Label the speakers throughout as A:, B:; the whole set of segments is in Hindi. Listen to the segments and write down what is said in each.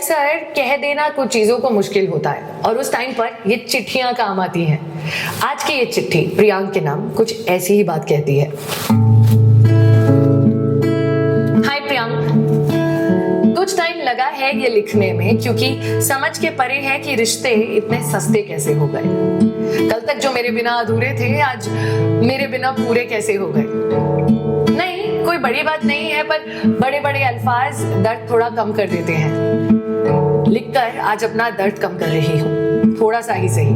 A: अक्सर कह देना कुछ चीजों को मुश्किल होता है और उस टाइम पर ये चिट्ठियां काम आती हैं। आज की ये चिट्ठी प्रियांक के नाम कुछ ऐसी ही बात कहती है। हाय प्रियांक, कुछ टाइम लगा है ये लिखने में क्योंकि समझ के परे है कि रिश्ते इतने सस्ते कैसे हो गए। कल तक जो मेरे बिना अधूरे थे आज मेरे बिना पूरे कैसे हो गए। नहीं, कोई बड़ी बात नहीं है, पर बड़े बड़े अल्फाज दर्द थोड़ा कम कर देते हैं। लिखकर आज अपना दर्द कम कर रही हूँ, थोड़ा सा ही सही।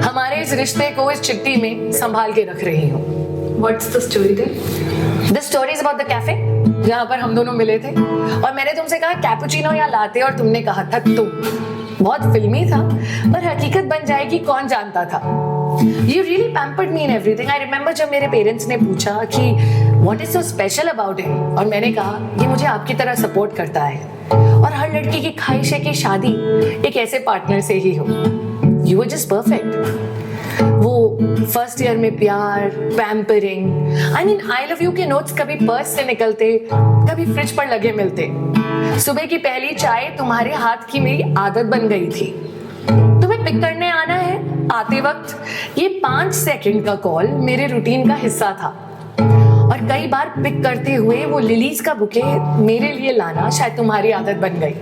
A: हमारे इस रिश्ते को इस चिट्ठी में संभाल के रख रही हूँ।
B: What's the story then?
A: The story is about the cafe, जहाँ पर हम दोनों मिले थे और मैंने तुमसे कहा कैपुचिनो या लाते और तुमने कहा था तुम। बहुत फिल्मी था पर हकीकत बन जाएगी कौन जानता था। You really pampered me in everything. I remember जब मेरे पेरेंट्स ने पूछा कि what is so special about him, और मैंने कहा ये मुझे आपकी तरह सपोर्ट करता है और हर लड़की की ख्वाहिश है कि शादी एक ऐसे पार्टनर से ही हो। You were just perfect. वो फर्स्ट ईयर में प्यार, pampering, I mean I love you के नोट्स कभी पर्स से निकलते, कभी फ्रिज पर लगे मिलते। सुबह की पहली चाय तुम्हारे हाथ की मेरी आदत बन गई थी। तुम्हें पिक करने आना है, आते वक्त ये 5 सेकंड का कॉल मेरे रूटीन का हिस्सा था और कई बार पिक करते हुए वो लिलीज का बुके मेरे लिए लाना शायद तुम्हारी आदत बन गई।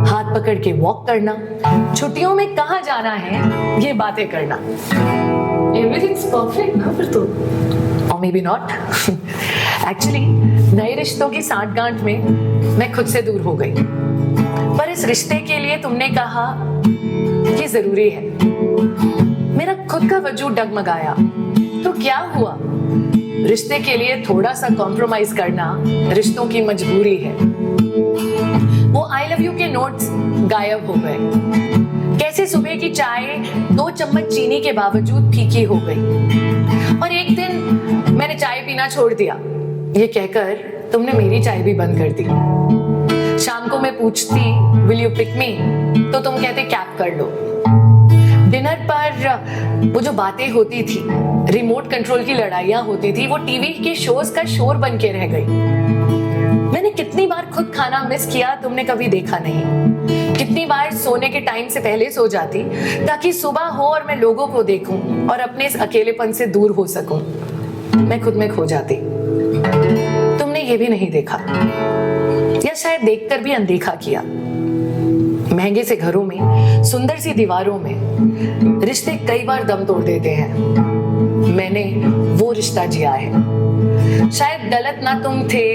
A: हाथ पकड़ के वॉक करना, छुट्टियों में कहाँ जाना है ये बातें करना।
B: Everything's perfect ना फिर तो।
A: Or maybe not. Actually, नए रिश्तों की सांठगांठ में मैं खुद से दूर हो गई, पर इस रिश्ते के लिए तुमने कहा ये जरूरी है। मेरा खुद का वजूद डगमगाया, तो क्या हुआ? रिश्ते के लिए थोड़ा सा कॉम्प्रोमाइज करना रिश्तों की मजबूरी है। वो आई लव यू के नोट्स गायब हो गए। कैसे सुबह की चाय 2 चम्मच चीनी के बावजूद फीकी हो गई और एक दिन मैंने चाय पीना छोड़ दिया ये कहकर तुमने मेरी चाय भी बंद कर दी। शाम को मैं पूछती विल यू पिक मी, तो तुम कहते कैब कर लो। डिनर पर वो जो बातें होती थी, रिमोट कंट्रोल की लड़ाइयां होती थी, वो टीवी के शोज का शोर बन के रह गई। मैंने कितनी बार खुद खाना मिस किया, तुमने कभी देखा नहीं। कितनी बार सोने के टाइम से पहले सो जाती ताकि सुबह हो और मैं लोगों को देखूं और अपने इस अकेलेपन से दूर हो सकूं। मैं खुद में खो जाती। तुमने ये भी नहीं देखा या शायद देखकर भी अनदेखा किया। महंगे से घरों में, सुंदर सी दीवारों में रिश्ते कई बार दम तोड़ देते हैं। मैंने वो रिश्ता जिया है। शायद गलत ना तुम थे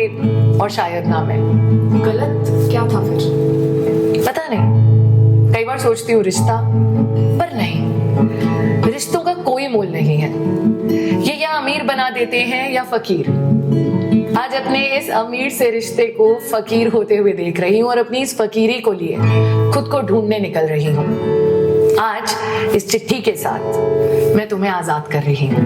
A: और शायद ना मैं।
B: गलत क्या था फिर?
A: पता नहीं, कई बार सोचती हूँ रिश्ता, पर नहीं, रिश्तों का कोई मोल नहीं है। ये या अमीर बना देते हैं या फकीर। आज अपने इस अमीर से रिश्ते को फकीर होते हुए देख रही हूँ और अपनी इस फकीरी को लिए खुद को ढूंढने निकल रही हूँ। आज इस चिट्ठी के साथ मैं तुम्हें आजाद कर रही हूँ।